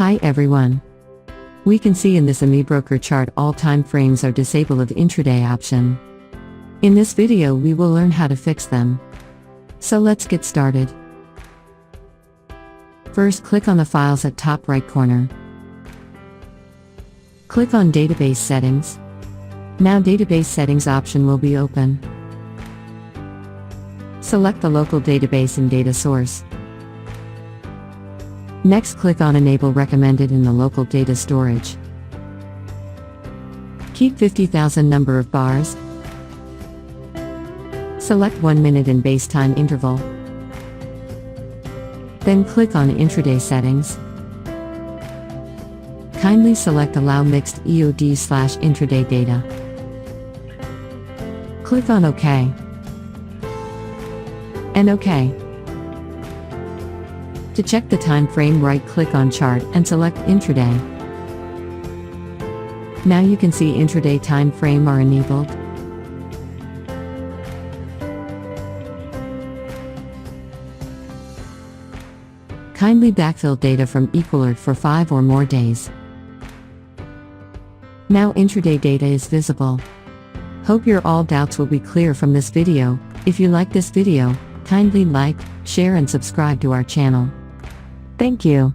Hi everyone. We can see in this Amibroker chart all time frames are disabled with intraday option. In this video we will learn how to fix them. So let's get started. First, click on the files at top right corner. Click on Database Settings. Now Database Settings option will be open. Select the local database and data source. Next, click on Enable Recommended in the local data storage. Keep 50,000 number of bars. Select 1 minute in base time interval. Then click on Intraday Settings. Kindly select Allow Mixed EOD/Intraday Data. Click on OK. And OK. To check the time frame, right-click on Chart and select Intraday. Now you can see intraday time frame are enabled. Kindly backfill data from equalert for 5 or more days. Now intraday data is visible. Hope your all doubts will be clear from this video. If you like this video, kindly like, share and subscribe to our channel. Thank you.